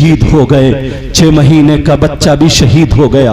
शहीद हो गए, 6 महीने का बच्चा भी शहीद हो गया,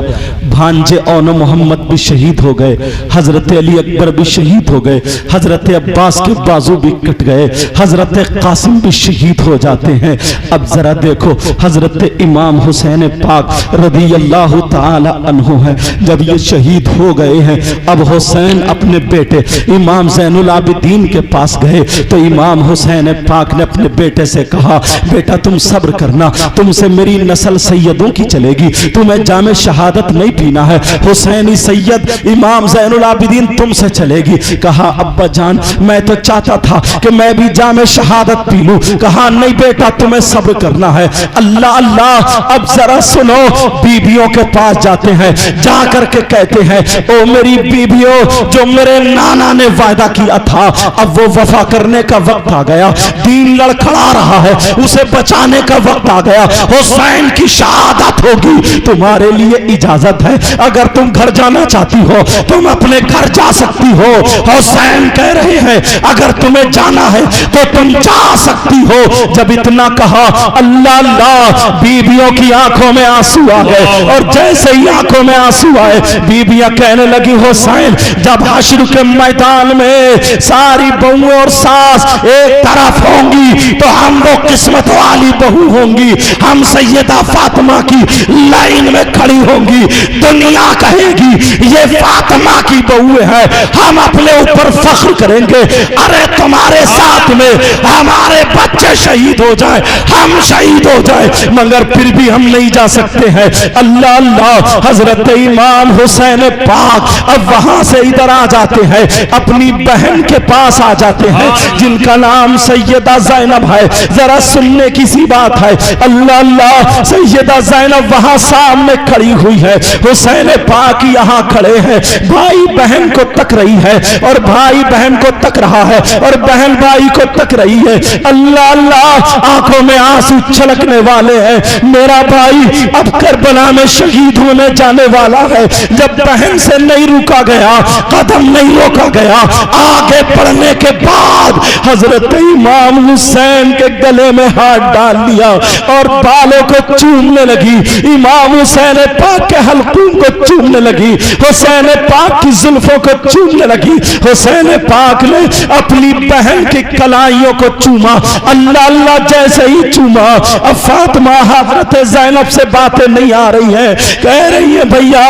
भांजे औन मोहम्मद भी शहीद हो गए, हजरत अली अकबर भी शहीद हो गए, हजरत अब्बास के बाजू भी कट गए, हजरत कासिम भी शहीद हो जाते हैं। अब जरा देखो हजरत इमाम हुसैन पाक रज़ी अल्लाह ताला अन्हु है, जब ये शहीद हो गए हैं, अब हुसैन अपने बेटे इमाम ज़ैनुल आबिदीन के पास गए तो इमाम हुसैन पाक ने अपने बेटे से कहा, बेटा तुम सब्र करना, तुमसे मेरी नस्ल सैयदों की चलेगी, तुम्हें जामे शहादत नहीं पीना है, हुसैनी सैयद इमाम ज़ैनुल आबिदीन तुमसे चलेगी। कहा अब्बा जान मैं तो चाहता था कि मैं भी जामे शहादत पी लूं। कहा नहीं बेटा तुम्हें सब्र करना है। अल्लाह अल्लाह, अब जरा सुनो, बीबियों के पास जाते हैं, जा करके कहते हैं ओ मेरी बीबियों, जो मेरे नाना ने वायदा किया था अब वो वफा करने का वक्त आ गया, दीन लड़खड़ा रहा है, उसे बचाने का वक्त आ गया, हुसैन की शहादत होगी, तुम्हारे लिए इजाजत है, अगर तुम घर जाना चाहती हो तुम अपने घर जा सकती हो। हुसैन कह रहे हैं अगर तुम्हें जाना है तो तुम जा सकती हो। जब इतना कहा अल्लाह अल्लाह, बीबियों की आंखों में आंसू आ गए और जैसे ही आंखों में आंसू आए बीबियां कहने लगी हुसैन जब हश्र के मैदान में सारी बहुएं और सास एक तरफ होंगी तो हम वो किस्मत वाली बहू होंगी, हम सैयदा फातिमा की लाइन में खड़ी होंगी, दुनिया कहेगी ये फातिमा की बहू है, हम अपने ऊपर फख्र करेंगे। अरे तुम्हारे साथ में हमारे बच्चे शहीद हो जाए, हम शहीद हो जाए, मगर फिर भी हम नहीं जा सकते हैं। अल्लाह अल्लाह, हजरत इमाम हुसैन पाक अब वहां से इधर आ जाते हैं, अपनी बहन के पास आ जाते हैं जिनका नाम सैयदा ज़ैनब है। जरा सुनने की सी बात है, अल्लाह अल्लाह, सैयदा ज़ैनब वहां सामने खड़ी हुई है, हुसैन पाक यहाँ खड़े हैं, भाई बहन को तक रही है और भाई बहन को तक रहा है और बहन भाई को तक रही है। अल्लाह अल्लाह, आंखों में आंसू छलकने वाले हैं, मेरा भाई अब करबला में शहीद होने जाने वाला है। जब बहन से नहीं रुका गया, कदम नहीं रोका गया, आगे बढ़ने के बाद हजरत इमाम हुसैन के गले में हाथ डाल लिया और बालों को चूमने लगी, इमाम हुसैन पाक के हल्कूम को चूमने लगी, हुसैन पाक की जुल्फों को चूमने लगी। हुसैन पाक ने अपनी बहन की कलाइयों को चूमा। अल्लाह अल्लाह, जैसे ही चूमा अब फातिमा हजरत ज़ैनब से बातें नहीं आ रही है, कह रही है भैया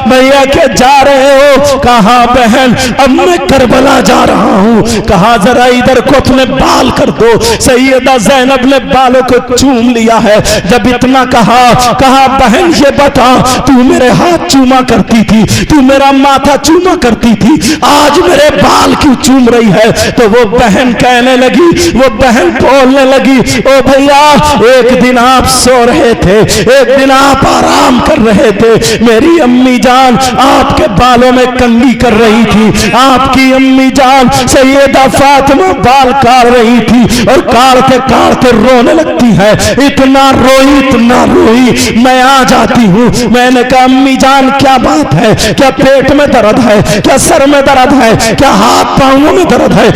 भैया क्या जा रहे हो? कहा बहन अब मैं करबला जा रहा हूँ। कहा जरा इधर को अपने बाल कर दो। सैयदा ज़ैनब ने बालों को चूम लिया है। जब इतना कहा बहन ये बता, तू मेरे हाथ चूमा करती थी, तू मेरा माथा चूमा करती थी, आज मेरे बाल क्यों चूम रही है? तो वो बहन कहने लगी, वो बहन बोलने लगी, ओ भैया एक दिन आप सो रहे थे, एक दिन आप आराम कर रहे थे, मेरी अम्मी जान आपके बालों में कंघी कर रही थी, आपकी अम्मी जान सैयदा फातिमा बाल काट रही थी और काटते काटते रोने लगती है, इतना रोई मैं आ जाती हूँ। मैंने कहा अम्मी जान क्या बात है, क्या पेट में दर्द है, क्या सर में दर्द है, क्या हाथ पांवों में दर्द है?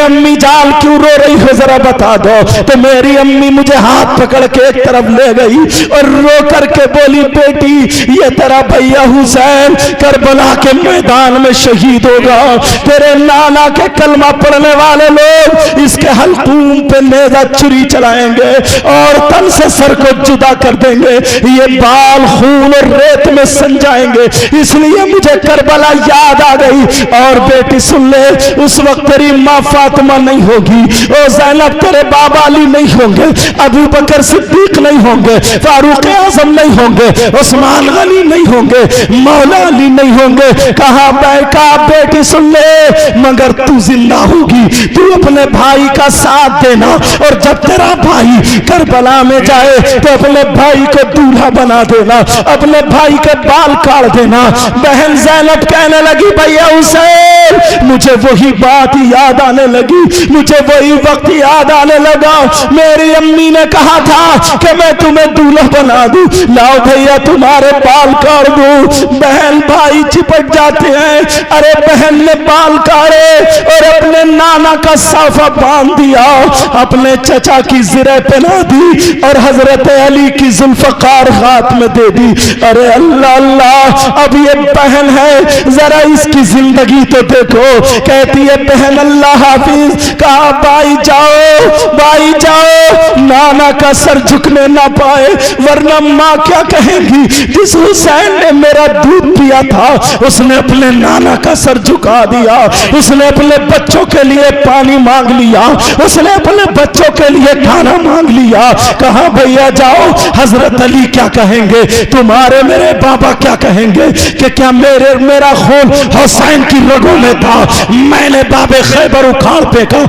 अम्मी जान क्यों रो रही हो जरा बता दो। तो मेरी अम्मी मुझे हाथ पकड़ के एक तरफ ले गई और रो करके बोली, बेटी ये तेरा भैया हुसैन करबला के मैदान में शहीद होगा, तेरे नाना के कलमा पढ़ने वाले लोग इसके हल्कूम पे नेज़ा छुरी चलाएंगे और तन से सर को जुदा कर देंगे, ये बाल खून और रेत में सन जाएंगे, इसलिए मुझे करबला याद आ गई। और बेटी सुन ले, उस वक्त तेरी माँ फातिमा नहीं होगी, ओ ज़ैनब तेरे बाबा अली नहीं होंगे, अबू बकर सिद्दीक नहीं होंगे, फारूक आज़म नहीं होंगे, उस्मान गनी नहीं होंगे, मौला अली नहीं होंगे। कहा बेटी सुन ले, मगर तू जिंदा होगी, तू अपने भाई का साथ देना और जब तेरा भाई करबला में जाए तो अपने भाई को दूल्हा बना देना, अपने भाई के बाल काट देना। बहन ज़ैनब कहने लगी भैया हुसैन मुझे वही बात याद आने लगी, मुझे वही वक्त याद आने लगा। मेरी अम्मी ने कहा था कि मैं तुम्हें दूल्हा बना दूं, लाओ भैया तुम्हारे बाल काट दूं। बहन भाई चिपट जाते हैं। अरे बहन ने बाल काटे और अपने नाना का साफा बांध दिया, अपने चचा की जिरे पहना दी और हजरत अली की जुल्फकार हाथ में दे दी। अरे अल्लाह अल्लाह, अब ये बहन है, जरा इसकी जिंदगी तो देखो। कहती है बहन अल्लाह हाफिज, कहा भाई जाओ, भाई जाओ, नाना का सर झुकने ना पाए वरना माँ क्या कहेंगी। जिस हुसैन ने मेरा दूध पिया था उसने अपने नाना का सर झुका दिया, उसने अपने बच्चों के लिए पानी मांग लिया, उसने अपने बच्चों के लिए खाना मांग लिया। कहा भैया जाओ, हजरत अली क्या कहेंगे, तुम्हारे मेरे बाबा क्या कहेंगे कि क्या मेरा खून हुसैन की रगों में था। मैंने बाबे खैबर उखाड़ फेंका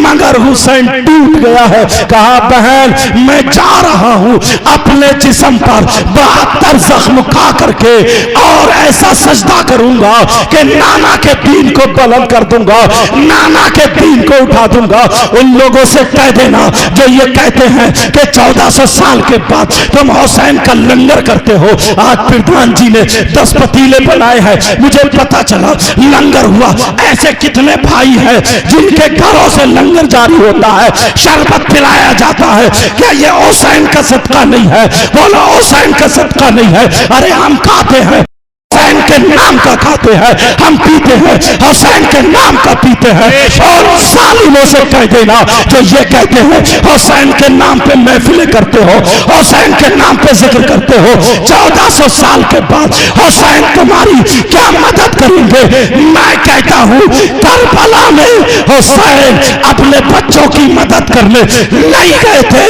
मगर हुसैन टूट गया है। कहा बहन मैं जा रहा हूं, अपने जिस्म पर 72 जख्म खा करके और ऐसा सजदा करूंगा कि नाना के दीन को बुलंद कर दूंगा, नाना के दीन को उठा दूंगा। उन लोगों से कह देना जो ये कहते हैं कि 1400 साल के बाद तुम हुसैन का लंगर करते हो। आज प्रधान जी ने 10 पतीले बनाए हैं, मुझे पता चला लंगर हुआ। ऐसे कितने भाई हैं जिनके घरों से लंगर जारी होता है, शरबत पिलाया जाता है। क्या ये हुसैन का सदका नहीं है? बोलो हुसैन का सदका नहीं है। अरे हम खाते हैं हुसैन के नाम का, खाते हैं हम, पीते हैं हुसैन के नाम का पीते हैं। और सालिमों से कह देना जो ये कहते हैं हुसैन के नाम पे महफिलें करते हो, हुसैन के नाम पे जिक्र करते हो, 1400 साल के बाद हुसैन तुम्हारी क्या मदद करेंगे? मैं कहता हूं करबला में हुसैन अपने बच्चों की मदद करने नहीं गए थे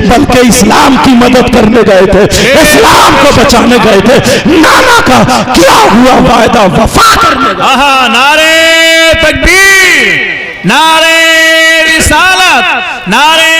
बल्कि इस्लाम की मदद करने गए थे, इस्लाम को बचाने गए थे। नाना का क्या हुआ वायदा वफा करने का। नारे तकबीर, नारे रिसालत, नारे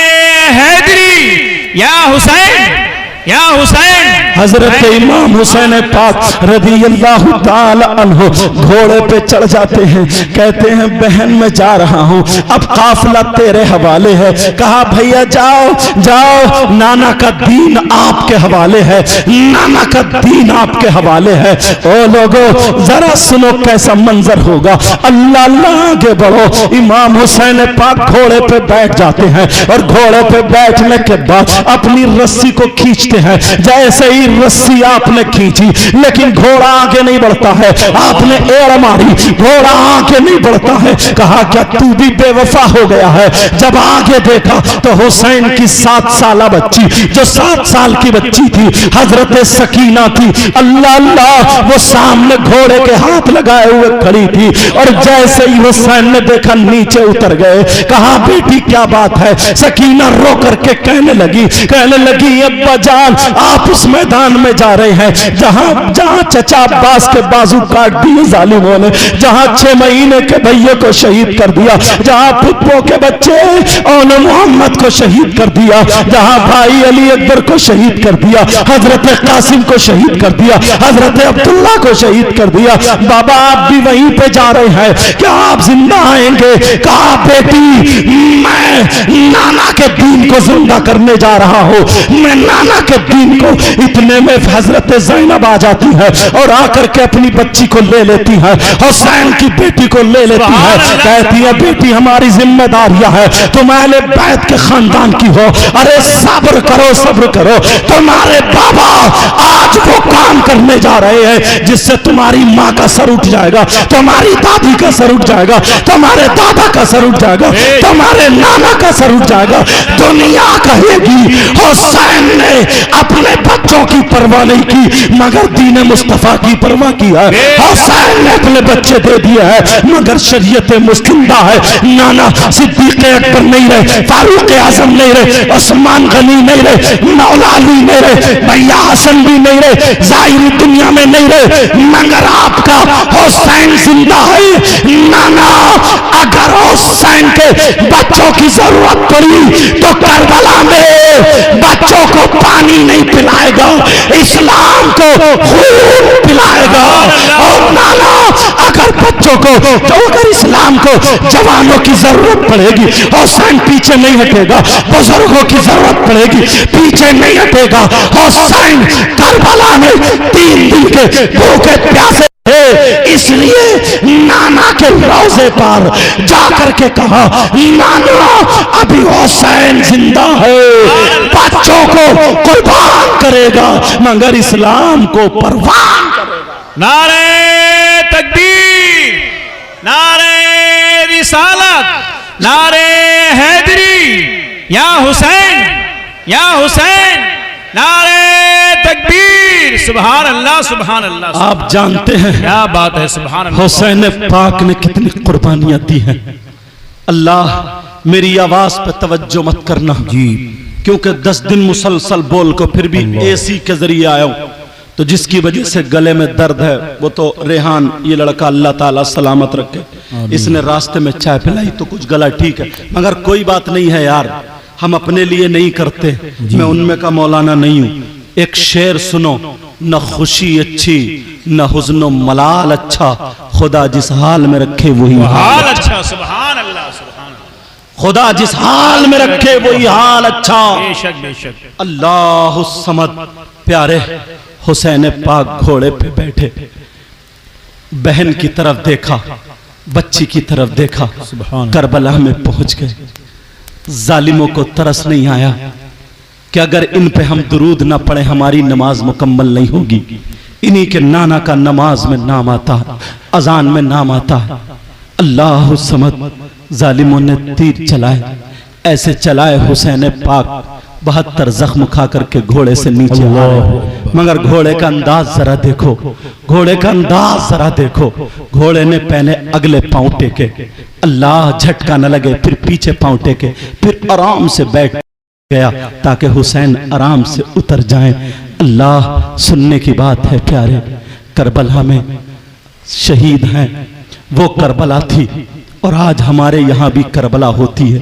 हैदरी, या हुसैन, या हुसैन। हजरत इमाम हुसैन पाक रज़ी अल्लाह ताला अन्हु घोड़े पे चढ़ जाते हैं, कहते हैं बहन मैं जा रहा हूं, अब काफिला तेरे हवाले है। कहा भैया जाओ जाओ, नाना का दीन आपके हवाले है, नाना का दीन आपके हवाले है। ओ लोगों जरा सुनो कैसा मंजर होगा। अल्लाह अल्लाह आगे बढ़ो। इमाम हुसैन पाक घोड़े पे बैठ जाते हैं और घोड़े पे बैठने के बाद अपनी रस्सी को खींचते हैं। जैसे ही रस्सी आपने खींची लेकिन घोड़ा आगे नहीं बढ़ता है, आपने एड़ मारी, घोड़ा आगे नहीं बढ़ता है। कहा क्या तू भी बेवफा हो गया है? जब आगे देखा तो हुसैन की 7 साला बच्ची, जो 7 साल की बच्ची थी, हजरत सकीना थी, अल्लाह अल्लाह, वो सामने घोड़े के हाथ लगाए हुए खड़ी थी। और जैसे ही हुसैन ने देखा नीचे उतर गए। कहा बेटी क्या बात है? सकीना रो करके कहने लगी अब्बा जान आप उस मैदान में जा रहे हैं जहां चचा अब्बास के बाजू काट दिए जालिमों ने, जहां 6 महीने के भैया को शहीद कर दिया, जहां पुप्पो के बच्चे और मोहम्मद को शहीद कर दिया, जहां भाई अली अकबर को शहीद कर दिया, हजरत कासिम को शहीद कर दिया, हजरत अब्दुल्ला को शहीद कर दिया। बाबा आप भी वहीं पे जा रहे हैं, क्या आप जिंदा आएंगे? कहा बेटी मैं नाना के दीन को जिंदा करने जा रहा हूं, मैं नाना के दीन को। इतने में हजरत ज़ैनब आ जाती है और आकर के अपनी बच्ची को ले लेती है, हुसैन की बेटी को ले लेती है। कहती है बेटी हमारी जिम्मेदारियां है, तुम अहले बैत के खानदान की हो। अरे सब्र करो, तुम्हारे बाबा आज वो काम करने जा रहे हैं जिससे तुम्हारी माँ का सर उठ जाएगा, तुम्हारी दादी का सर उठ जाएगा, तुम्हारे दादा का सर उठ जाएगा, तुम्हारे नाना का सर उठ जाएगा। दुनिया कहेगी हुसैन ने अपने बच्चों की परवाह नहीं की मगर दीन मुस्तफा की परवाह किया। हुसैन ने अपने बच्चे दे दिए हैं मगर शरीयत मुस्तफा है। नाना सिद्दीक अकबर नहीं रहे, फारूक आजम नहीं रहे, उस्मान गनी नहीं रहे, मौला अली नहीं रहे, भैया हसन भी नहीं रहे, जाहिरी दुनिया में नहीं रहे मगर आपका हुसैन जिंदा है। नाना अगर हुसैन के बच्चों की जरूरत पड़ी तो करबला में बच्चों को पानी नहीं पिलाएगा, इस्लाम को खून पिलाएगा। और नाना अगर बच्चों को तो अगर इस्लाम को जवानों की जरूरत पड़ेगी, हुसैन पीछे नहीं हटेगा। बुजुर्गों की जरूरत पड़ेगी, पीछे नहीं हटेगा। हुसैन करबला में 3 दिन के भूखे प्यासे थे, इसलिए नाना के रोजे पर जाकर के कहा, नाना अभी हुसैन जिंदा है, बच्चों को कुर्बान करेगा मगर इस्लाम को परवान करेगा। नारे तकबीर, नारे रिसालत, नारे हैदरी, या हुसैन, या हुसैन, नारे तकबीर। सुभान अल्लाह, सुभान अल्लाह। आप जानते हैं क्या बात है, सुभान अल्लाह। हुसैन पाक ने कितनी कुर्बानियां दी हैं। अल्लाह मेरी आवाज पे तवज्जो मत करना जी, क्योंकि 10 दिन मुसलसल बोल को फिर भी एसी के जरिए आया हूं, तो जिसकी वजह से गले में दर्द है वो तो रेहान, ये लड़का अल्लाह ताला सलामत रखे, इसने रास्ते में चाय पिलाई तो कुछ गला ठीक है, मगर कोई बात नहीं है यार, हम अपने लिए नहीं करते, मैं उनमें का मौलाना नहीं हूं। एक शेर सुनो, न खुशी अच्छी न हुज़्नो मलाल अच्छा, खुदा जिस हाल में रखे वही हाल अच्छा। सुभान अल्लाह, सुभान अल्लाह। खुदा जिस हाल में रखे वही हाल अच्छा। बेशक बेशक। अल्लाह समद। प्यारे हुसैन पाक घोड़े पे बैठे, बहन की तरफ देखा, बच्ची की तरफ देखा, करबला में पहुंच गए। जालिमों को तरस नहीं आया कि अगर इन पे हम दुरूद ना पढ़े हमारी नमाज मुकम्मल नहीं होगी। इन्हीं के नाना का नमाज में नाम आता, अजान में नाम आता। अल्लाह समद। जालिमों ने तीर चलाए, ऐसे चलाए हुसैन पाक 72 जख्म खा करके घोड़े से नीचे आ रहे, मगर घोड़े का अंदाज जरा देखो, घोड़े का अंदाज जरा देखो। घोड़े ने पहले अगले पांव टेके, अल्लाह झटका न लगे, फिर पीछे पांव टेके, फिर आराम से बैठ गया ताकि हुसैन आराम से उतर जाएं। अल्लाह सुनने की बात है प्यारे, करबला में शहीद हैं, वो करबला थी और आज हमारे यहाँ भी करबला होती है।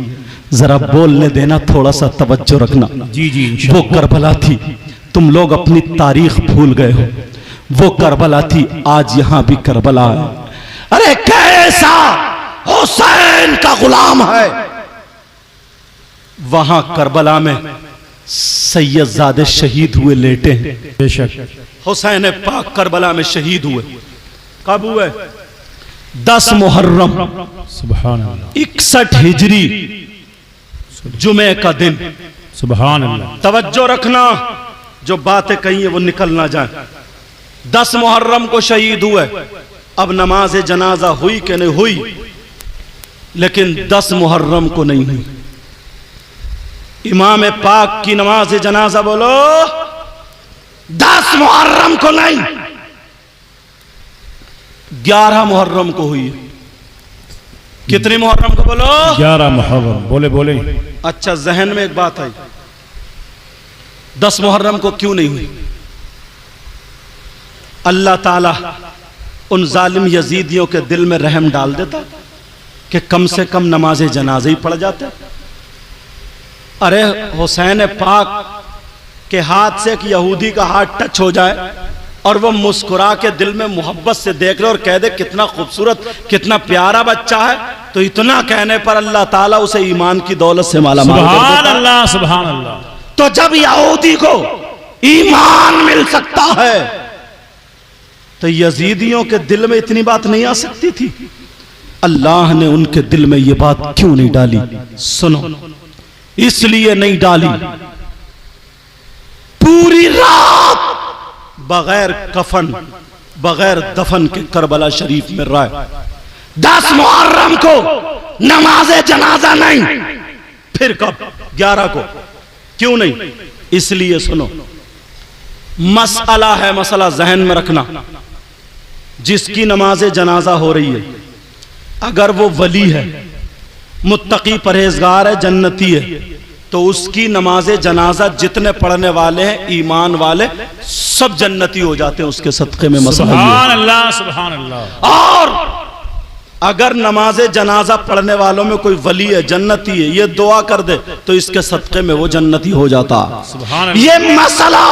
जरा बोलने देना, थोड़ा सा तवज्जो रखना। जी जी। वो करबला थी, तुम लोग अपनी तारीख भूल गए हो। वो करबला थी, आज यहां भी करबला है। अरे कैसा हुसैन का गुलाम है। वहां करबला में सैयदजादे शहीद हुए, लेटे हैं। बेशक। हुसैन पाक करबला में शहीद हुए, कब हुए? 10 मुहर्रम, सुभान अल्लाह, 61 हिजरी, जुमे का दिन। सुभान अल्लाह। तवज्जो रखना, जो बातें कही है वो निकल ना जाए। 10 मुहर्रम को शहीद हुए। अब नमाज जनाजा हुई कि नहीं हुई, लेकिन 10 मुहर्रम को नहीं हुई। इमाम पाक की नमाज जनाजा बोलो 10 मुहर्रम को नहीं, 11 मुहर्रम को हुई। कितने मुहर्रम को बोलो? 11 मुहर्रम। बोले बोले। अच्छा, जहन में एक बात आई, 10 मुहर्रम को क्यों नहीं हुई? अल्लाह ताला उन जालिम यजीदियों के दिल में रहम डाल देता कि कम से कम नमाज जनाजे ही पढ़ जाते। अरे हुसैन पाक के हाथ से एक यहूदी का हाथ टच हो जाए और वो मुस्कुरा के दिल में मोहब्बत से देख ले और कह दे कितना खूबसूरत, कितना प्यारा बच्चा है, तो इतना कहने पर अल्लाह ताला उसे ईमान की दौलत से माला माल कर देता। सुभान अल्लाह, सुभान अल्लाह। तो जब यहूदी को ईमान मिल सकता है तो यजीदियों के दिल में इतनी बात नहीं आ सकती थी? अल्लाह ने उनके दिल में ये बात क्यों नहीं डाली? सुनो, इसलिए नहीं डाली, पूरी रात बगैर कफन बगैर दफन के करबला शरीफ में रहा। 10 मुहर्रम को नमाज जनाजा नहीं, फिर कब? 11 को। क्यों नहीं? इसलिए सुनो, मसला है, मसला जहन में रखना। जिसकी नमाज जनाजा हो रही है, अगर वो वली है, मुत्तकी परहेजगार है, जन्नती है, तो उसकी नमाज जनाजा जितने पढ़ने वाले हैं ईमान वाले सब जन्नती हो जाते हैं उसके सदक़े में। मसला सुभान अल्लाह, सुभान अल्लाह। और अगर नमाज जनाजा पढ़ने वालों में कोई वली है, जन्नती है, ये दुआ कर दे तो इसके सदक़े में वो जन्नती हो जाता। सुभान अल्लाह। ये मसला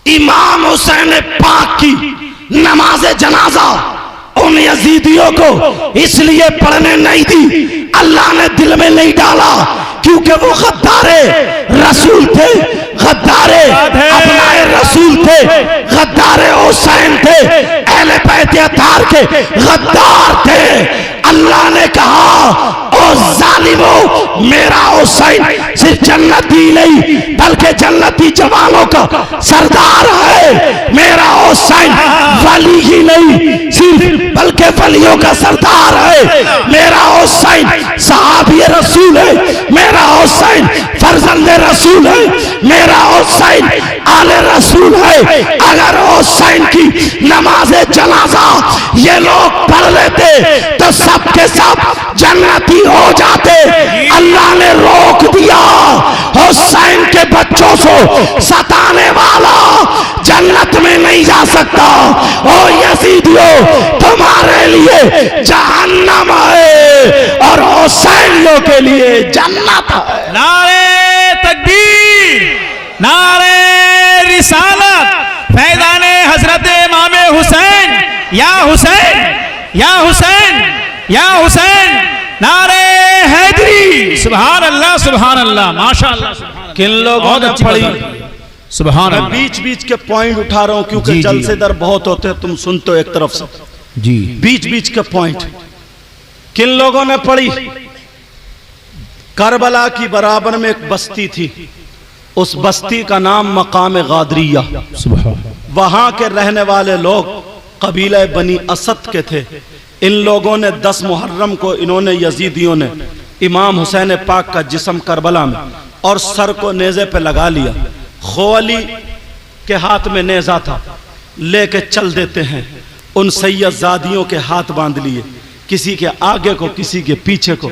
इमाम हुसैन पाक की नमाज जनाजा उन यजीदियों को इसलिए पढ़ने नहीं दी, अल्लाह ने दिल में नहीं डाला, क्योंकि वो गद्दारे रसूल थे, गद्दारे अपनाए रसूल थे, गद्दारे हुसैन थे, अहले बैत अतार के गद्दार थे। अल्लाह ने कहा, ओ जालिमो, मेरा हुसैन सिर्फ जन्नती नहीं बल्कि जन्नती जवानों का सरदार है। मेरा हुसैन वली ही नहीं सिर्फ बल्कि वलियों का सरदार है। मेरा हुसैन सहाबी रसूल है, मेरा हुसैन फर्जंद रसूल है, मेरा हुसैन आले रसूल है। अगर हुसैन की नमाज जनाजा ये लोग पढ़ लेते तो सबके सब जन्नती हो जाते। अल्लाह ने रोक दिया, हुसैन के बच्चों को सताने वाला जन्नत में नहीं जा सकता। ओ यजीदियों, तुम्हारे लिए जहन्नम है और हुसैनियों के लिए जन्नत है। नारे तकबीर, नारे रिसालत, फैज़ाने हजरत इमाम हुसैन, या हुसैन, या हुसैन, या हुसैन, नारे हैदरी। सुभान अल्लाह, सुभान अल्लाह, माशाअल्लाह, सुभान अल्लाह। किन लोगों ने पढ़ी? सुभान मैं अल्लाह। बीच बीच के पॉइंट उठा रहा हूं क्योंकि जी, जलसेदार बहुत होते हैं, तुम सुनते हो एक तरफ से, जी, बीच बीच के पॉइंट। किन लोगों ने पढ़ी? करबला की बराबर में एक बस्ती थी, उस बस्ती का नाम मकाम गादरिया। सुभान। वहां के रहने वाले लोग कबीला बनी असद के थे। इन लोगों ने 10 मुहर्रम को इन्होंने यजीदियों ने इमाम हुसैन पाक का जिस्म करबला में और सर को नेज़े पे लगा लिया। खोली के हाथ में नेज़ा था, लेके चल देते हैं। उन सैयदजादियों के हाथ बांध लिए, किसी के आगे को किसी के पीछे को।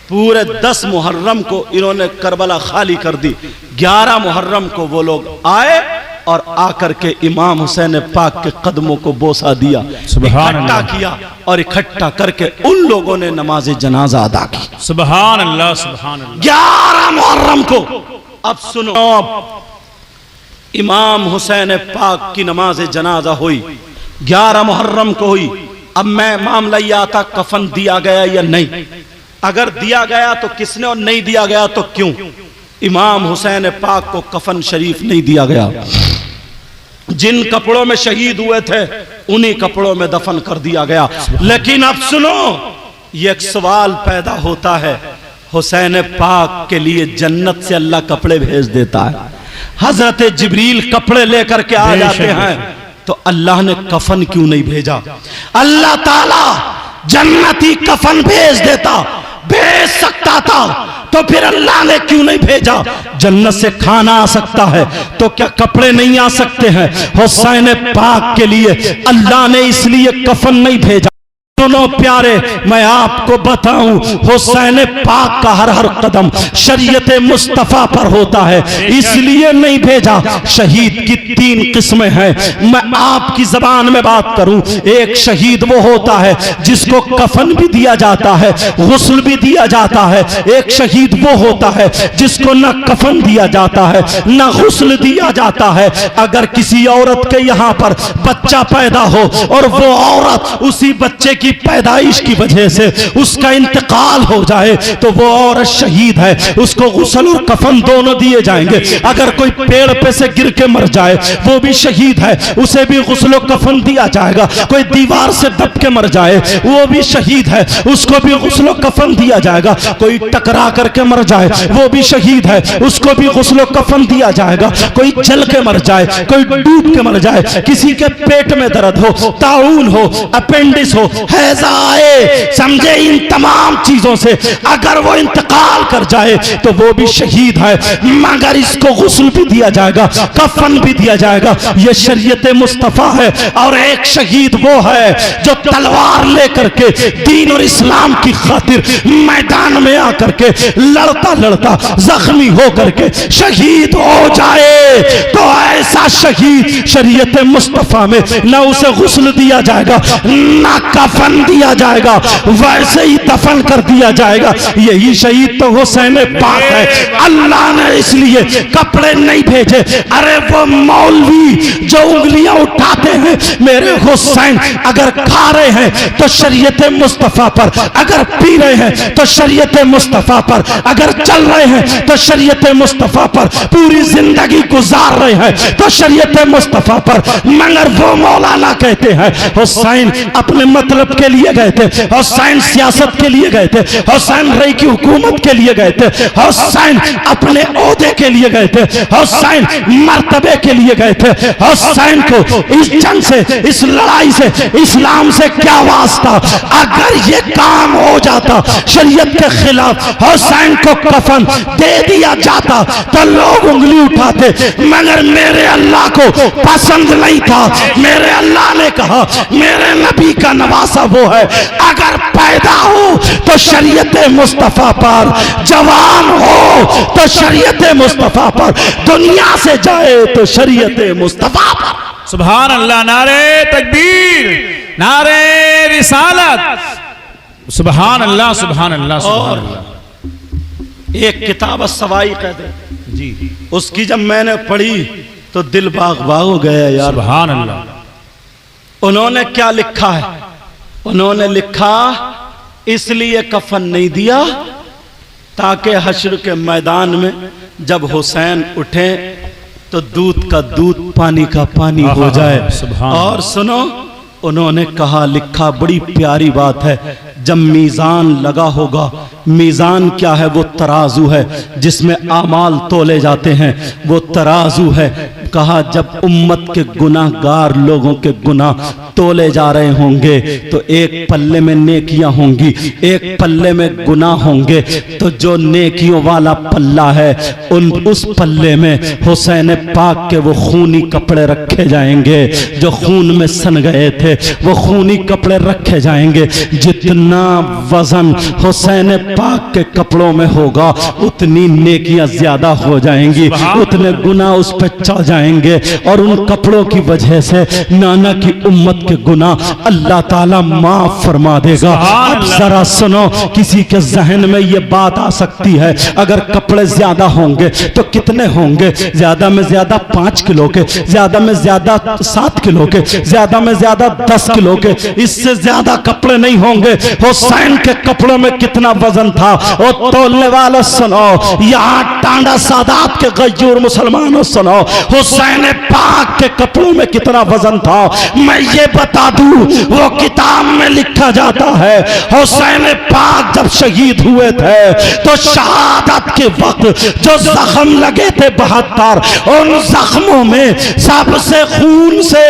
पूरे 10 मुहर्रम को इन्होंने करबला खाली कर दी। 11 मुहर्रम को वो लोग आए और आकर के इमाम हुसैन पाक के कदमों को बोसा दिया, इकट्ठा किया और इकट्ठा करके उन लोगों ने नमाज जनाजा अदा की। सुभान अल्लाह, सुभान अल्लाह। 11 मुहर्रम को। अब सुनो, इमाम हुसैन पाक की नमाज जनाजा हुई, 11 मुहर्रम को हुई। अब मैं मामला यह आता, कफन दिया गया या नहीं? अगर दिया गया तो किसने और नहीं दिया गया तो क्यों? इमाम हुसैन पाक को कफन शरीफ नहीं दिया गया। जिन कपड़ों में शहीद हुए थे उन्हीं कपड़ों में दफन कर दिया गया। लेकिन अब सुनो, ये एक सवाल पैदा होता है, हुसैन पाक के लिए जन्नत से अल्लाह कपड़े भेज देता है, हजरत जिब्रील कपड़े लेकर के आ जाते हैं, तो अल्लाह ने कफन क्यों नहीं भेजा? अल्लाह ताला जन्नती कफन भेज देता, भेज सकता था, तो फिर अल्लाह ने क्यों नहीं भेजा? जन्नत से खाना आ सकता है तो क्या कपड़े नहीं आ सकते हैं? हुसैन पाक के लिए अल्लाह ने इसलिए कफन नहीं भेजा। दोनों प्यारे, मैं आपको बताऊं, हुसैन पाक का हर हर कदम शरीयत मुस्तफा पर होता है, इसलिए नहीं भेजा। शहीद की 3 किस्में हैं, मैं आपकी जबान में बात करूं। एक शहीद वो होता है जिसको कफन भी दिया जाता है, गुस्ल भी दिया जाता है। एक शहीद वो होता है जिसको न कफन दिया जाता है न गुस्ल दिया जाता है। अगर किसी औरत के यहाँ पर बच्चा पैदा हो और वो औरत उसी बच्चे की पैदाइश की वजह से उसका इंतकाल हो जाए तो वो औरत शहीद है, उसको गुस्ल और कफन दोनों दिए जाएंगे। अगर कोई पेड़ पे से गिर के मर जाए वो भी शहीद है, उसे भी गुस्ल और कफन दिया जाएगा। कोई दीवार से दब के मर जाए वो भी शहीद है, उसको भी गुस्ल और कफन दिया जाएगा। कोई टकरा करके मर जाए वो भी शहीद है, उसको भी गुस्ल और कफन दिया जाएगा। कोई जल के मर जाए, कोई डूब के मर जाए, किसी के पेट में दर्द हो, ताउन हो, अपेंडिस हो, हैजा आए, समझे, इन तमाम चीजों से अगर वो इंतकाल कर जाए तो वो भी शहीद है, मगर इसको गुस्ल भी दिया जाएगा, कफन भी दिया जाएगा। ये शरीयत मुस्तफा है। और एक शहीद वो है जो तलवार लेकर के दीन और इस्लाम की खातिर मैदान में आकर के लड़ता लड़ता जख्मी होकर के शहीद हो जाए तो ऐसा जैसा शहीद शरीयत मुस्तफा में न उसे गुस्ल दिया जाएगा ना कफन दिया जाएगा, वैसे ही दफन कर दिया जाएगा। यही शहीद तो हुसैन पाक है। अल्लाह ने इसलिए कपड़े नहीं भेजे। अरे वो मौलवी जो उंगलियां उठाते हैं मेरे हुसैन अगर खा रहे हैं तो शरीयत मुस्तफा पर, अगर पी रहे हैं तो शरीयत मुस्तफा पर, अगर चल रहे हैं तो शरीयत मुस्तफा पर, पूरी जिंदगी गुजार रहे हैं तो शरीयत मुस्तफा पर, मगर वो मौलाना कहते हैं हुसैन अपने मतलब के लिए गए थे, हुसैन सियासत के लिए गए थे, हुसैन रई की हुकूमत के लिए गए थे, हुसैन अपने ओहदे के लिए गए थे, हुसैन मर्तबे के लिए गए थे। हुसैन को इस जंग से, इस लड़ाई से, इस्लाम से क्या वास्ता? अगर ये काम हो जाता शरीयत के खिलाफ, हुसैन को कफन दे दिया जाता तो लोग उंगली उठाते, मगर मेरे अल्लाह को पसंद नहीं था। मेरे अल्लाह ने कहा मेरे नबी का नवासा वो है अगर पैदा हो तो शरीयत मुस्तफा पर, जवान हो तो शरीयत मुस्तफा पर, दुनिया से जाए तो शरीयत मुस्तफा पर। सुभान अल्लाह। नारे तकबीर, नारे रिसालत, सुभान अल्लाह, सुभान अल्लाह, सुभान अल्लाह। एक किताब सवाई कहते जी, उसकी जब मैंने पढ़ी तो दिल बाग बाग हो गया यार। सुभान अल्लाह। उन्होंने क्या लिखा है? उन्होंने लिखा इसलिए कफन नहीं दिया ताकि हश्र के मैदान में जब हुसैन उठे तो दूध का दूध पानी का पानी हो जाए। और सुनो, उन्होंने कहा, लिखा, बड़ी प्यारी बात है, जब मीज़ान लगा होगा, मीज़ान क्या है? वो तराजू है जिसमें आमाल तोले जाते हैं, वो तराजू है। कहा जब उम्मत के गुनाहगार लोगों के गुनाह तोले जा रहे होंगे तो एक पल्ले में नेकियां होंगी, एक पल्ले में गुनाह होंगे, तो जो नेकियों वाला पल्ला है उस पल्ले में हुसैन पाक के वो खूनी कपड़े रखे जाएंगे, जो खून में सन गए थे वो खूनी कपड़े रखे जाएंगे। जितना वजन हुसैन पाक के कपड़ों में होगा उतनी नेकियां ज्यादा हो जाएंगी, उतने गुनाह उस पर चढ़ जाएंगे, और उन कपड़ों की वजह से नाना की उम्मत के गुनाह अल्लाह ताला माफ फरमा देगा। अब जरा सुनो, किसी के जहन में ये बात आ सकती है अगर कपड़े ज्यादा होंगे तो कितने होंगे? ज्यादा में ज्यादा 5 किलो के, ज्यादा में ज्यादा 7 किलो के, ज्यादा में ज्यादा 10 किलो के, इससे ज्यादा कपड़े नहीं होंगे। हुसैन के कपड़ों में कितना वजन था और तोलने वाले सुनो, यहाँ टांडा सादात के गयूर मुसलमानों सुनो, हुसैन पाक के कपड़ों में कितना वजन था। मैं ये बता दूं, वो किताब में लिखा जाता है हुसैन पाक जब शहीद हुए थे तो शहादत के वक्त जो जख्म लगे थे 72, उन जख्मों में सबसे खून से,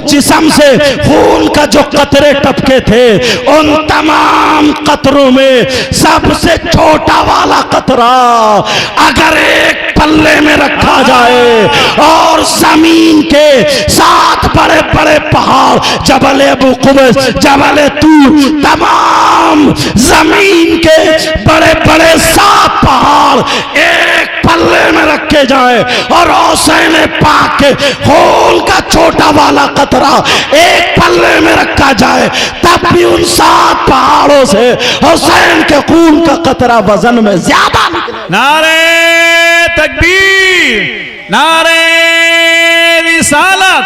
जिस्म से खून का जो कतरे टपके थे, उन तमाम कतरों में सबसे छोटा वाला कतरा अगर एक पल्ले में रखा जाए और जमीन के 7 बड़े बड़े पहाड़, जबल अबू कुबैस, जबल तूर, तमाम जमीन के बड़े बड़े 7 पहाड़ एक पल्ले में रखे जाए और हुसैन पाक के खून का छोटा वाला कतरा एक पल्ले में रखा जाए, तब भी उन 7 पहाड़ों से हुसैन के खून का कतरा वजन में ज्यादा निकले। नारे तकबीर, नारे रिसालत,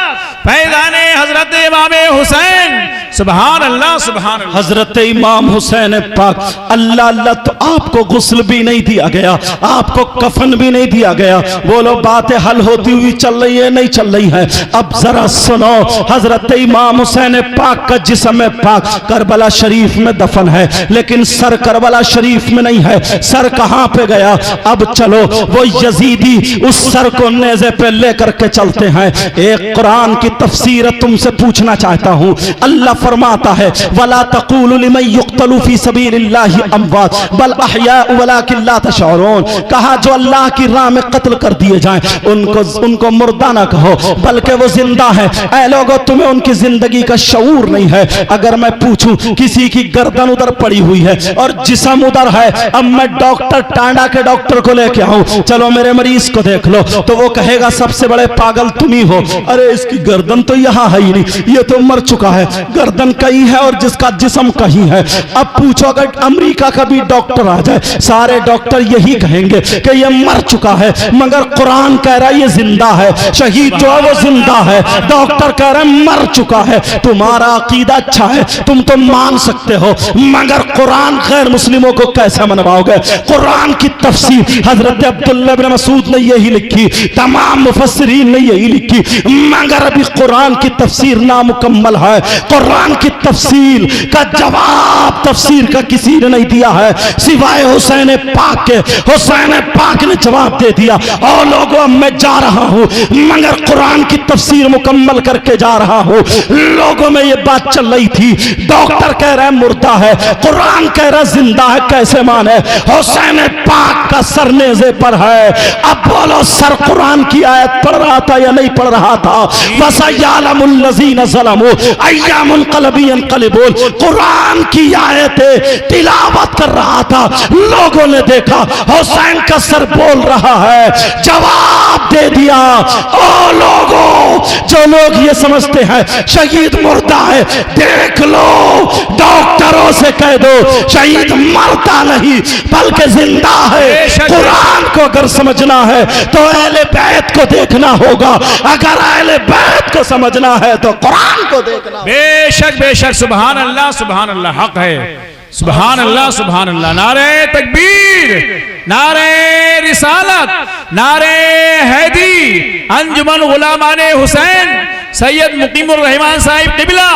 फैज़ाने हजरत इमाम हुसैन, सुभान अल्लाह, सुभान अल्लाह। हजरत इमाम हुसैन पाक, अल्लाह अल्लाह, तो आपको गुस्ल भी नहीं दिया गया, आपको कफन भी नहीं दिया गया। बोलो बातें हल होती हुई चल रही है, नहीं चल रही है? अब जरा सुनो, हजरत इमाम हुसैन पाक का जिस्म पाक करबला शरीफ में दफन है, लेकिन सर करबला शरीफ में नहीं है। सर कहां पे गया? अब चलो वो यजीदी उस सर को नेज़े पे लेकर के चलते हैं। एक कुरान की तफसीर तुमसे पूछना चाहता हूं। अल्लाह फरमाता है वला तक़ूलू लिमन युक़्तलू फी सबीलिल्लाहि अमवात बल अहयाउ वलाकिन ला तशऊरून। कहा जो अल्लाह की राह में कत्ल कर दिए जाएं उनको मुर्दा ना कहो बल्कि वो जिंदा है। ऐ लोगों तुम्हें उनकी जिंदगी का शऊर नहीं है। अगर मैं पूछूं किसी की गर्दन उधर पड़ी हुई है और जिस्म उधर है, अब मैं डॉक्टर टांडा के डॉक्टर को लेके आऊं, चलो मेरे मरीज को देख लो, तो वो कहेगा सबसे बड़े पागल तुम ही हो। अरे इसकी गर्दन तो यहाँ है ही नहीं, ये तो मर चुका है। गर्दन कहीं है और जिसका जिस्म कहीं है। अब पूछो अगर अमेरिका का भी डॉक्टर आ जाए, सारे डॉक्टर यही कहेंगे कि ये मर चुका है, मगर कुरान कह रहा है ये जिंदा है। शहीद जो है वो जिंदा है, डॉक्टर कह रहे हैं मर चुका है। तुम्हारा अकीदा अच्छा है, तुम तो मान सकते हो, मगर कुरान गैर मुस्लिमों को कैसे मनवाओगे? कुरान की तफसीर हजरत अब्दुल्लाह इब्न मसूद ने यही लिखी, तमाम मुफस्सिरीन ने यही लिखी, मगर अभी कुरान की तफसीर नामुकम्मल है। कुरान की तफसीर का जवाब तफसीर का किसी ने नहीं दिया है सिवाय हुसैन पाक के। हुसैन पाक ने जवाब दे दिया, और लोगों मैं जा रहा हूं मगर कुरान की तफसीर मुकम्मल करके जा रहा हूं। लोगों में ये बात चल रही थी, डॉक्टर कह रहे हैं मुर्दा है, कुरान कह रहा जिंदा है, कैसे माने? हुसैन पाक का सर नेज़े पर है। अब बोलो सर कुरान की आयत पढ़ रहा था या नहीं पढ़ रहा था? वसयअलमुल लज़ीना ज़लमू अय्या मुनक़लिबिन यनक़लिबून। कुरान की आयतें तिलावत कर रहा था, लोगों ने देखा हुसैन का सर बोल रहा है, जवाब दे दिया। ओ लोगों, जो लोग ये समझते हैं शहीद मुर्दा है, देख लो डॉक्टरों से कह दो शहीद मरता नहीं बल्कि जिंदा है। कुरान को अगर समझना है तो अहले बैत को देखना होगा, अगर अहले बैत को समझना है तो कुरान को देखना। बेशक बेशक, सुभान अल्लाह हक है, सुभान अल्लाह। नारे तकबीर, नारे रिसालत, नारे हैदी, अंजुमन गुलामाने हुसैन सैयद मुकीमुर रहमान साहिब किबला,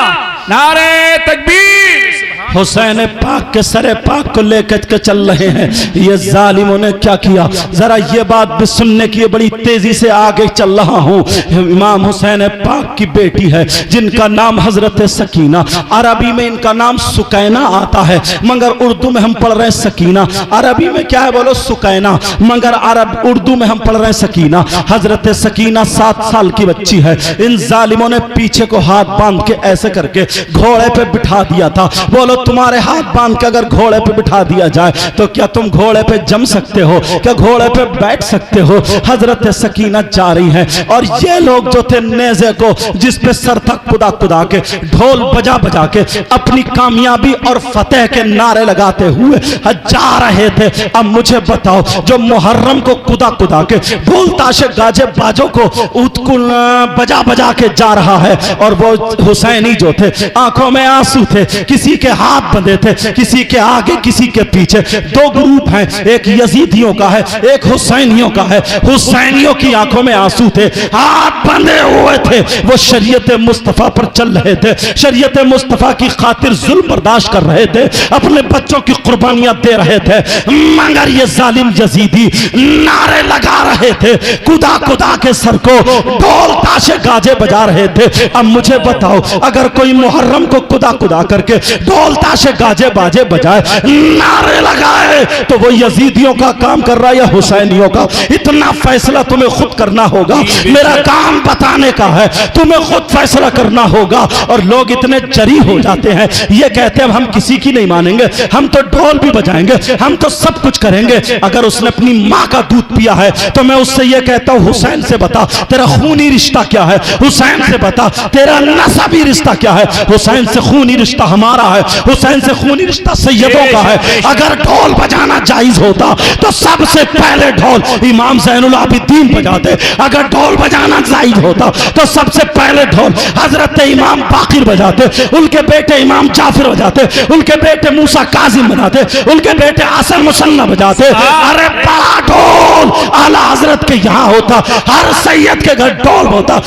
नारे तकबीर। हुसैन पाक के सरे पाक को लेकर के चल रहे हैं। ये जालिमों ने क्या किया, जरा ये बात भी सुनने की, बड़ी तेजी से आगे चल रहा हूँ। इमाम हुसैन पाक की बेटी है जिनका नाम हजरत सकीना, अरबी में इनका नाम सुकैना आता है, मगर उर्दू में हम पढ़ रहे हैं सकीना। अरबी में क्या है बोलो सुकैना, मगर उर्दू में हम पढ़ रहे हैं सकीना। हजरत सकीना 7 साल की बच्ची है। इन जालिमों ने पीछे को हाथ बांध के ऐसे करके घोड़े पे बिठा दिया था। बोलो तुम्हारे हाथ बांध के अगर घोड़े पे बिठा दिया जाए तो क्या तुम घोड़े पे जम सकते हो? क्या घोड़े पे बैठ सकते हो? हजरत सकीना जा रही है और ये लोग जो थे नेज़े को जिस पे सर तक कुदा कुदा के ढोल बजा बजा के अपनी कामयाबी और फतेह के नारे लगाते हुए जा रहे थे। अब मुझे बताओ, जो मुहर्रम को कुदा कुदा के ढोल ताशे गाजे बाजों को बजा बजा के जा रहा है, और वो हुसैनी जो थे आंखों में आंसू थे, किसी के हाथ बंधे थे, किसी के आगे किसी के पीछे। 2 ग्रुप हैं, एक यजीदियों का है, एक हुसैनियों का है। हुसैनियों की आंखों में आंसू थे, हाथ बंधे हुए थे, वो शरीयत मुस्तफा पर चल रहे थे, शरीयत मुस्तफा की खातिर जुल्म बर्दाश्त कर रहे थे, अपने बच्चों की कुर्बानियां दे रहे थे, मगर ये जालिम यजीदी नारे लगा रहे थे, कुदा कुदा के सर को ढोल ताशे गाजे बजा रहे थे। अब मुझे बताओ, अगर कोई मुहर्रम को कुदा कुदा करके ढोल ताशे गाजे बाजे बजाए, नारे लगाए, तो वो यजीदियों का काम कर रहा है या हुसैनियों का? इतना फैसला तुम्हें खुद करना होगा, मेरा काम बताने का है, तुम्हें खुद फैसला करना होगा। और लोग इतने जरी हो जाते हैं, ये कहते हैं हम किसी की नहीं मानेंगे, हम तो ढोल भी बजाएंगे, हम तो सब कुछ करेंगे। अगर उसने अपनी माँ का दूध पिया है तो मैं उससे ये कहता हूँ हुसैन से बता तेरा खूनी रिश्ता क्या है, हुसैन से बता तेरा नसबी रिश्ता क्या है। हुसैन से खूनी रिश्ता हमारा है, हुसैन से खूनी रिश्ता सैयदों का है। अगर ढोल बजाना जायज होता तो सबसे पहले ढोल इमाम ज़ैनुल आबिदीन बजाते, अगर ढोल बजाना जायज होता तो सबसे पहले ढोल हजरत इमाम बाकिर बजाते, उनके बेटे इमाम जाफर बजाते, उनके बेटे मूसा काजिम बजाते, उनके बेटे हसन मुसन्ना बजाते। अरे बड़ा ढोल आला हजरत के यहाँ होता, हर सैयद के घर ढोल होता।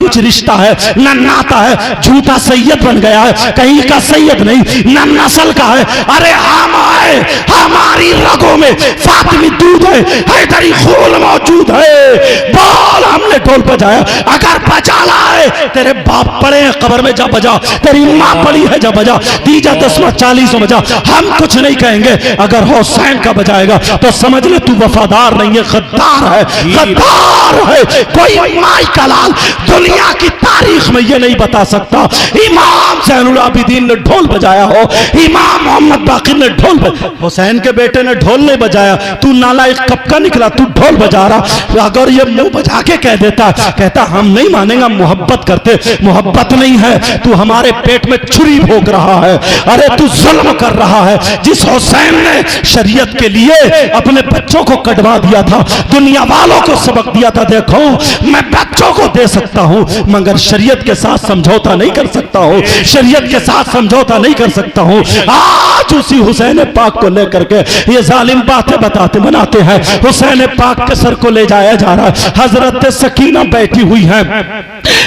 कुछ रिश्ता है न नाता है, झूठा सैयद बन गया है, कहीं का सैयद नहीं, न नस्ल का है। अरे हम आए, हमारी रगों में फातिमी दूध है, हैदरी खून मौजूद है। बोल हमने ढोल बजाया, अगर बजा लाए है, तेरे बाप पड़े हैं कब्र में, जा बजा। तेरी माँ पड़ी है, जा बजा। तीजा 10वां 40 बजा। हम कुछ नहीं कहेंगे। अगर हुसैन का बजाएगा तो समझ ले तू वफादार नहीं है, गद्दार है, गद्दार है। कोई माई का लाल दुनिया की तारीख में ये नहीं बता सकता इमाम ज़ैनुल आबिदीन ने ढोल बजाया हो, इमाम मोहम्मद बाक़िर ने ढोल हुसैन के बेटे ने ढोल नहीं बजाया। तू नालायक कब का निकला, तू ढोल बजा रहा। अगर ये मुंह बजा के कह देता, कहता हम नहीं मानेंगे, मोहब्बत करते, मोहब्बत नहीं है, तू हमारे पेट में छुरी भोग रहा है। अरे तू जुल्म कर रहा है। जिस हुसैन ने शरीयत के लिए अपने बच्चों को कटवा दिया था, दुनिया वालों को सबक दिया था, देखो मैं बच्चों को दे सकता हूं मगर शरीयत के साथ समझौता नहीं कर सकता हूं, शरीयत के साथ समझौता नहीं कर सकता हूं। आज उसी हुसैन पाक को लेकर के ये जालिम बातें बताते बनाते हैं। हुसैन पाक के सर को ले जाया जा रहा है। हजरत सकीना बैठी हुई है,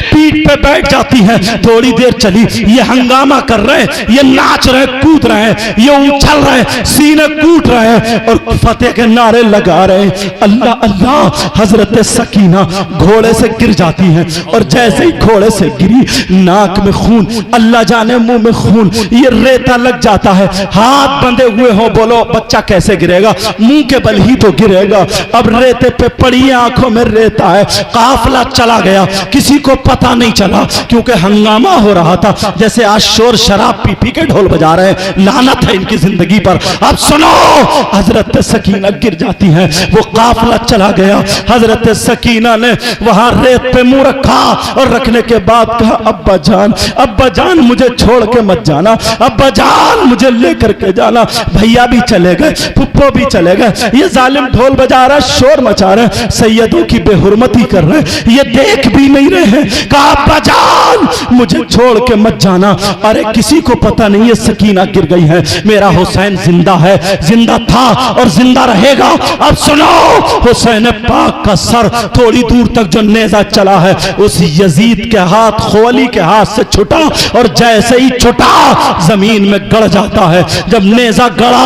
पीठ पे बैठ जाती है। थोड़ी देर चली, ये हंगामा कर रहे हैं, ये नाच रहे, कूद रहे हैं, ये उछल रहे हैं, सीने कूट रहे हैं और फतेह के नारे लगा रहे हैं, अल्लाह अल्लाह। हजरत सकीना घोड़े से गिर जाती है और जैसे ही घोड़े से गिरी, नाक में खून, अल्लाह जाने मुंह में खून, ये रेता लग जाता है। हाथ बंधे हुए हो, बोलो बच्चा कैसे गिरेगा, मुंह के बल ही तो गिरेगा। अब रेते पे पड़ी, आंखों में रेता है। काफिला चला गया, किसी को पता नहीं चला क्योंकि हंगामा हो रहा था। जैसे आज शोर शराब पी पी के ढोल बजा रहे हैं, लानत है इनकी जिंदगी पर। अब सुनो, हजरत सकीना गिर जाती है, वो काफिला चला गया। हजरत सकीना ने वहां रेत पे मुंह रखा और रखने के बाद कहा, अब्बा जान मुझे छोड़ के मत जाना, अब्बा जान मुझे लेकर के जाना। भैया भी चले गए, पुप्पो भी चले गए, ये जालिम ढोल बजा रहा, शोर मचा रहे, सैयदों की बेहुरमती कर रहे हैं, ये देख भी नहीं रहे हैं। कहा अब्बा जान मुझे छोड़ के मत जाना। अरे किसी को पता नहीं है सकीना गिर गई है, मेरा हुसैन जिंदा है, जिंदा था और जिंदा रहेगा। अब सुनो, हुसैन पाक का सर थोड़ी दूर तक जो नेजा चला है, उस यजीद के हाथ, खोली के हाथ से छुटा और जैसे ही छुटा जमीन में गड़ जाता है। जब नेजा गड़ा,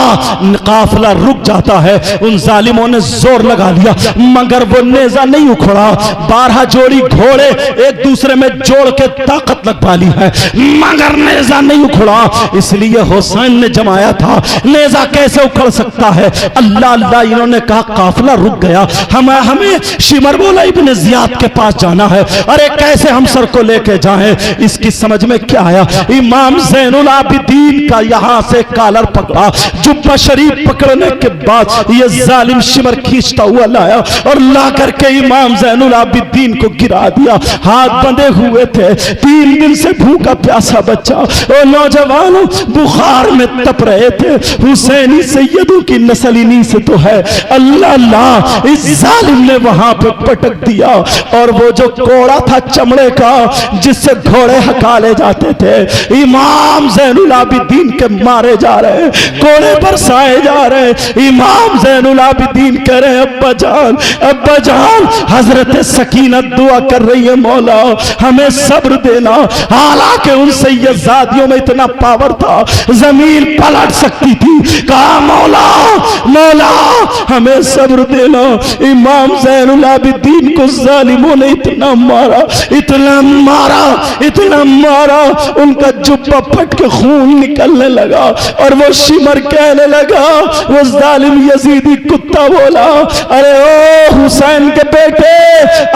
काफिला रुक जाता है। उन जालिमों ने जोर लगा लिया मगर वो नेजा नहीं उखड़ा। 12 जोड़ी घोड़े एक दूसरे में जोड़ के ताकत लगवा ली है मगर नेजा नहीं उखड़ा। इसलिए हुसैन ने जमाया था, नेजा कैसे उखड़ सकता है। अल्लाह अल्लाह इन्होंने कहा, काफिला रुक गया, हमें शिमर बोला इब्न जियाद के पास जाना है। अरे कैसे हम सर को लेके जाएं, इसकी समझ में क्या आया। इमाम ज़ैनुल आबिदीन का यहां से कॉलर पकड़ा, जुब्बा शरीफ पकड़ने के बाद ये जालिम शिमर खींचता हुआ लाया और ला करके इमाम ज़ैनुल आबिदीन को गिरा दिया। हाथ बंधे हुए थे, 3 दिन से भूखा प्यासा बच्चा और नौजवानों बुखार में तप रहे थे। हुसैनी सैयदों की नस्ल इन्हीं से तो है। अल्लाह अल्लाह, इस जालिम ने वहां पे पटक दिया और वो जो कोड़ा था चमड़े का जिससे घोड़े हकाले जाते थे, इमाम ज़ैनुल आबिदीन के मारे जा रहे, कोड़े बरसाए जा रहे। इमाम ज़ैनुल आबिदीन कह रहे, अब्बा जान। हजरत सकीना दुआ कर रही है, मौला हमें सब्र देना। हालांकि उन सैयदजादियों में इतना पावर था, जमीन पलट सकती थी। कहा मौला हमें सब्र देना। इमाम ज़ैनुल आबिदीन को जालिमों ने इतना मारा, उनका जुब्बा फट के खून निकलने लगा और वो शिमर कहने लगा, वो जालिम यजीदी कुत्ता बोला, अरे ओ हुसैन के बेटे,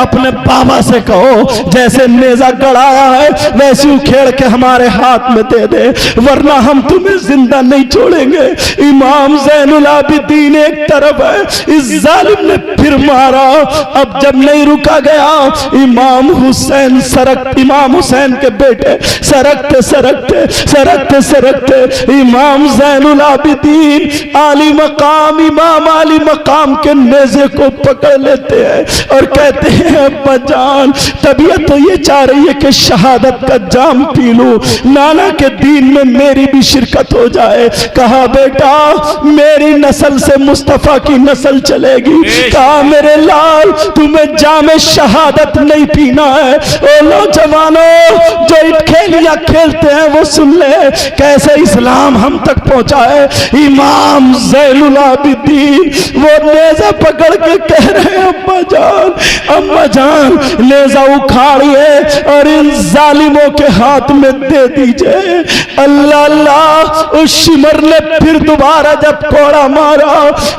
अपने बाबा से कहो जैसे नेजा गड़ाया है वैसे उखेड़ के हमारे हाथ में दे दे, वरना हम तुम्हें जिंदा नहीं छोड़ेंगे। इमाम ज़ैनुल आबिदीन एक तरफ है, इस जालिम ने फिर मारा। अब जब नहीं रुका गया, इमाम हुसैन के बेटे सरकते इमाम ज़ैनुल आबिदीन इमाम आली मकाम के नेज़े को पकड़ लेते हैं और कहते हैं, अब्बा जान तबीयत तो ये चाह रही है कि शहादत का जाम पी लूं, नाना के दीन में मेरी भी शिरकत हो जाए। कहा बेटा मेरी नस्ल से मुस्तफा की नस्ल चलेगी। कहा मेरे लाल तुम्हें जाम शहादत नहीं पीना है। ओ नौजवानों जो खेलियां खेलते हैं वो सुन ले कैसे इस्लाम हम तक पहुंचा है। इमाम ज़ैनुल आबिदीन वो नेज़ा पकड़ के कह रहे हैं, अम्मा जान नेज़ा उखाड़िए लीजिए और इन जालिमों के हाथ में दे दीजिए। अल्लाह अल्लाह। उस शिमर ने फिर दोबारा जब कोड़ा मारा,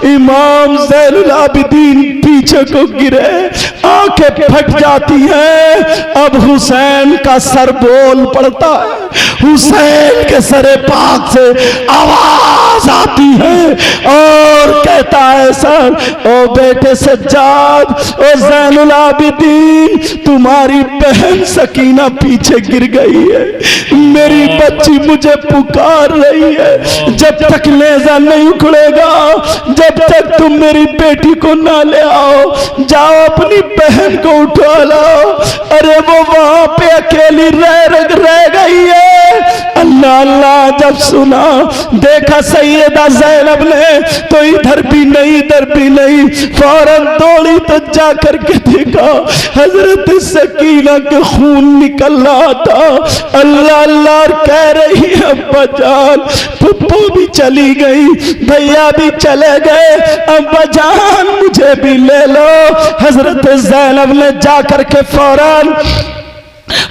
इमाम ज़ैनुल आबिदीन पीछे को गिरे, आंखें फट जाती हैं। अब हुसैन का सर बोल पड़ता है, हुसैन के सरे पाक से आवाज आती है और कहता है, सर ओ बेटे सज्जाद, ओ ज़ैनुल आबिदीन, तुम्हारी बहन सकीना पीछे गिर गई है, मेरी बच्ची मुझे पुकार रही है। जब तक नेज़ा नहीं उखड़ेगा, जब तक तुम मेरी बेटी को ना ले आओ, जाओ अपनी बहन को उठा लाओ। अरे वो वहां पे अकेली रह गई है। अल्लाह अल्लाह। जब सुना, देखा सैयदा ज़ैनब ने तो इधर भी नहीं इधर भी नहीं, फौरन दौड़ी तो जा करके देखा हजरत सकीना के खून निकल रहा था। अल्लाह अल्लाह कह रही है, अब्बा जान, पप्पू भी चली गई, भैया भी चले गए, अब्बा जान मुझे भी ले लो। हजरत ज़ैनब ने जा करके फौरन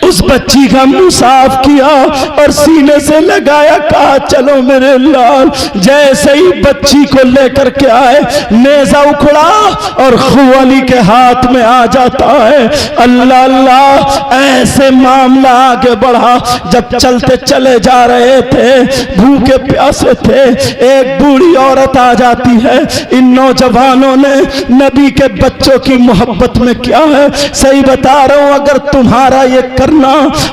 उस बच्ची का मुंह साफ किया और सीने से लगाया, कहा चलो मेरे लाल। जैसे ही बच्ची को लेकर के आए, नेज़ा उखड़ा और खुवाली के हाथ में आ जाता है। अल्लाह अल्लाह। ऐसे मामला आगे बढ़ा। जब चलते चले जा रहे थे, भूखे प्यासे थे, एक बूढ़ी औरत आ जाती है। इन नौजवानों ने नबी के बच्चों की मोहब्बत में क्या है, सही बता रहा हूं, अगर तुम्हारा ये करना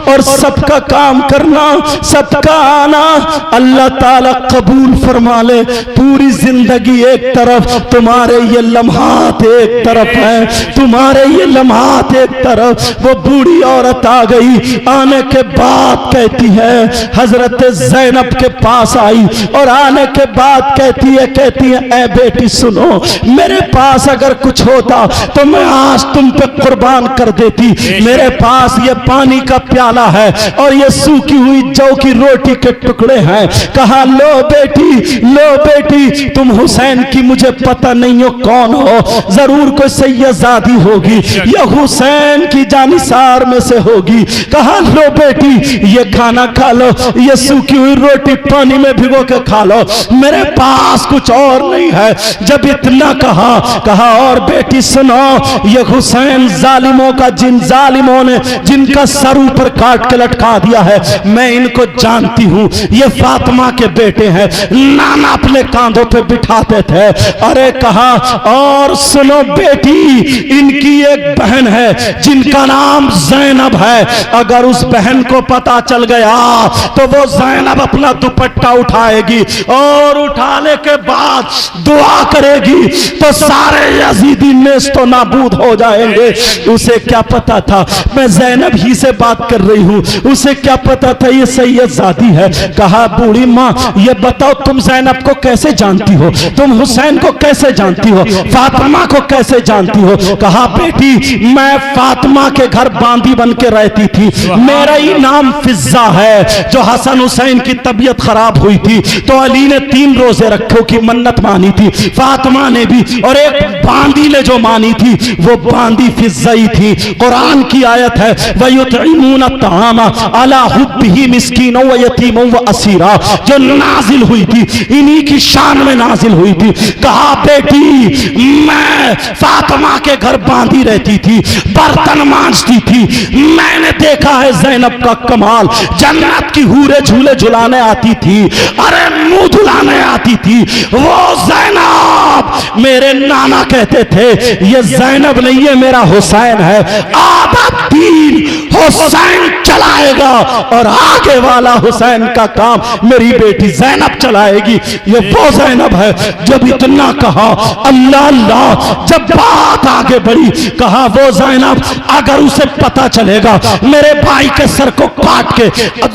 और सबका काम करना, सबका आना अल्लाह ताला कबूल फरमा ले। पूरी जिंदगी एक तरफ, तुम्हारे ये लम्हात एक तरफ है, तुम्हारे ये लम्हात एक तरफ। वो बूढ़ी औरत आ गई, आने के बाद कहती है, हजरत ज़ैनब के पास आई और आने के बाद कहती है ए बेटी सुनो, मेरे पास अगर कुछ होता तो मैं आज तुम पे कुर्बान कर देती। मेरे पास ये पानी का प्याला है और ये सूखी हुई जौ की रोटी के टुकड़े हैं। कहा लो बेटी, तुम हुसैन की मुझे पता नहीं हो कौन हो, जरूर कोई सैयदजादी होगी या हुसैन की जानिसार में से होगी। कहा लो बेटी, ये खाना खा लो, ये सूखी हुई रोटी पानी में भिगो के खा लो, मेरे पास कुछ और नहीं है। जब इतना कहा और बेटी सुनो, ये हुसैन जालिमों का, जिन जालिमों ने जिनका सर ऊपर काट के लटका दिया है, मैं इनको जानती हूं, ये फातिमा के बेटे हैं, नाना अपने कांधों पे बिठाते थे। अरे कहा और सुनो बेटी, इनकी एक बहन है जिनका नाम ज़ैनब है, अगर उस बहन को पता चल गया तो वो ज़ैनब अपना दुपट्टा उठाएगी और उठाने के बाद दुआ करेगी तो सारे यजीदी नेस्तो नाबूद हो जाएंगे। उसे क्या पता था मैं ज़ैनब ही से बात कर रही हूं, उसे क्या पता था ये सैयदजादी है। कहा बूढ़ी माँ, ये बताओ तुम ज़ैनब को कैसे जानती हो, तुम हुसैन को कैसे जानती हो, फातिमा को कैसे जानती हो। कहा बेटी, मैं फातिमा के घर बांदी बन के रहती थी, मेरा ही नाम फिजा है। जो हसन हुसैन की तबीयत खराब हुई थी तो अली ने 3 रोजे रखो की मन्नत मानी थी, फातिमा ने भी, और एक बांदी ने जो मानी थी वो बांदी फिजाई थी। कुरान की आयत है, वयुतइमूना तामा अला हुब्बिही मिस्कीनों व यतीमों व असीरा, जो नाजिल हुई थी, इन्हीं की शान में नाजिल हुई थी। कहा बेटी, मैं फातिमा के घर बांधी रहती थी, बर्तन मांजती थी, मैंने देखा है ज़ैनब का कमाल। जन्नत की हूरें झूले झुलाने आती थी, अरे मुंह धुलाने आती थी। वो ज़ैनब, मेरे नाना कहते थे ये ज़ैनब नहीं, ये मेरा हुसैन है, आधा दीन हुसैन चलाएगा और आगे वाला हुसैन का काम मेरी बेटी ज़ैनब चलाएगी। ये वो ज़ैनब है। जब इतना कहा, अल्लाह अल्लाह, जब बात आगे बढ़ी, कहा वो ज़ैनब अगर उसे पता चलेगा मेरे भाई के सर को काट के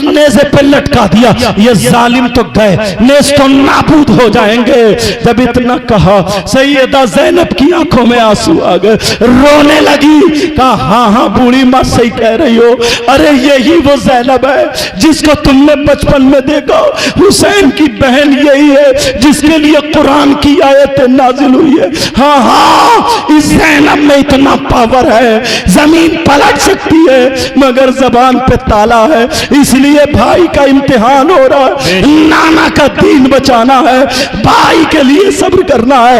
नेज़े पे लटका दिया, ये जालिम तो गए, नेस्तो नाबूद हो जाएंगे। जब इतना कहा, सैयदा ज़ैनब की आंखों में आंसू आ गए, रोने लगी। कहा हाँ बूढ़ी माँ सही कह रही गई हो। अरे यही वो ज़ैनब है जिसको तुमने बचपन में देखा। हुसैन की बहन यही है जिसके लिए कुरान की आयतें नाजिल हुई है। हाँ हाँ, इस ज़ैनब में इतना पावर है, जमीन पलट सकती है, मगर जबान पे ताला है। इसलिए भाई का इम्तिहान हो रहा है, नाना का दीन बचाना है, भाई के लिए सब्र करना है,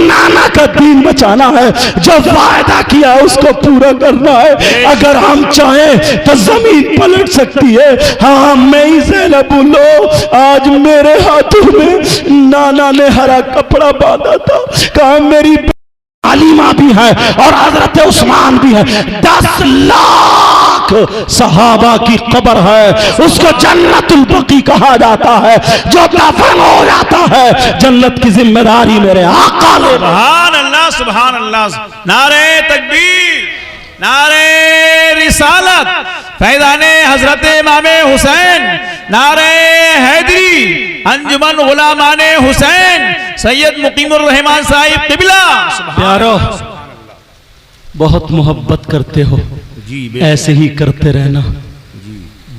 नाना का दीन बचाना है, जो वायदा किया उसको पूरा करना है। अगर हम चाहें तो जमीन पलट सकती है। हाँ, मैं ही ज़ैनब बोलो, आज मेरे हाथों में नाना ने हरा कपड़ा बांधा था, कहा मेरी आलिमा भी है और हजरत उस्मान भी है। 10 लाख सहाबा की कब्र है, उसको जन्नतुल बकी कहा जाता है। जो दफन हो जाता है, जन्नत की जिम्मेदारी मेरे आका ले। सुभान अल्लाह, सुभान अल्लाह। नारे तकबीर, नारे रिसालत, फैज़ाने हजरत इमाम हुसैन, नारे हैदरी, अंजुमन गुलामाने हुसैन, सैयद मुकीमुर रहमान साहिब किबला। प्यारो, बहुत मोहब्बत करते हो, ऐसे ही करते रहना।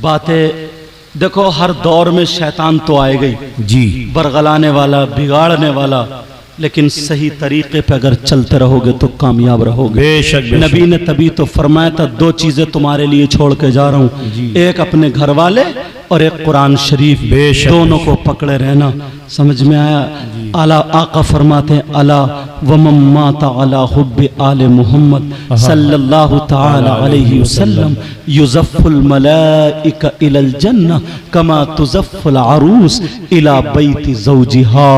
बातें देखो, हर दौर में शैतान तो आएगा ही जी, बरगलाने वाला, बिगाड़ने वाला, लेकिन सही तरीके पे अगर चलते रहोगे तो कामयाब रहोगे। बेशक। नबी ने तभी तो फरमाया था, 2 चीजें तुम्हारे लिए छोड़ के जा रहा हूँ, एक अपने घर वाले और एक कुरान शरीफ। दोनों को पकड़े रहना। समझ में आया? आला आका फरमाते हैं, अला वमम माता अला हुब्बि आले मोहम्मद सल्लल्लाहु ताला अलैहि वसल्लम युज़फ़ुल मलाइका इलल जन्नह कमा तुज़फ़ुल अरूस इला बैति ज़ौजिहा।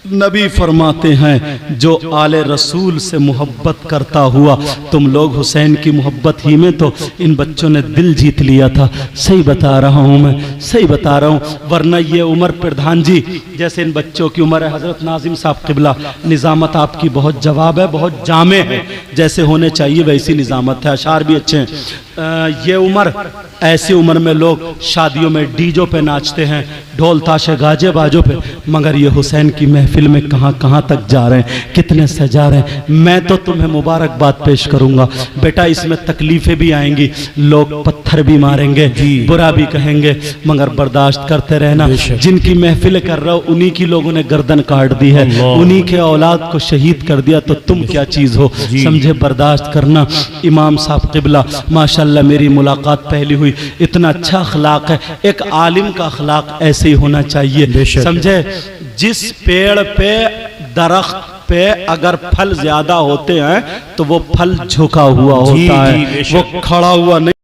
नबी फरमाते हैं, जो आले रसूल से मोहब्बत करता हुआ, तुम लोग हुसैन की मोहब्बत ही में तो इन बच्चों ने दिल जीत लिया था। सही बता रहा हूँ मैं, सही बता रहा हूँ, वरना ये उमर प्रधान जी जैसे इन बच्चों की उम्र है। हजरत नाजिम साहब किबला, निज़ामत आपकी बहुत जवाब है, बहुत जामे है, जैसे होने चाहिए वैसी निज़ामत है, अशार भी अच्छे हैं। ये उम्र, ऐसी उम्र में लोग शादियों में डीजों पे नाचते हैं, ढोल ताशे गाजे बाजों पे, मगर ये हुसैन की महफिल में कहाँ कहाँ तक जा रहे हैं, कितने सजा रहे हैं। मैं तो तुम्हें मुबारकबाद पेश करूंगा बेटा, इसमें तकलीफें भी आएंगी, लोग पत्थर भी मारेंगे, बुरा भी कहेंगे, मगर बर्दाश्त करते रहना। जिनकी महफिल कर रहे हो उन्हीं की लोगों ने गर्दन काट दी है, उन्हीं के औलाद को शहीद कर दिया, तो तुम क्या चीज हो, समझे? बर्दाश्त करना। इमाम साहब किबला, माशाल्लाह मेरी मुलाकात पहली हुई, इतना अच्छा अखलाक है, एक आलिम का अखलाक ऐसे ही होना चाहिए, समझे? जिस पेड़ पे, दरख्त पे अगर फल ज्यादा होते हैं तो वो फल झुका हुआ होता है, वो खड़ा हुआ नहीं।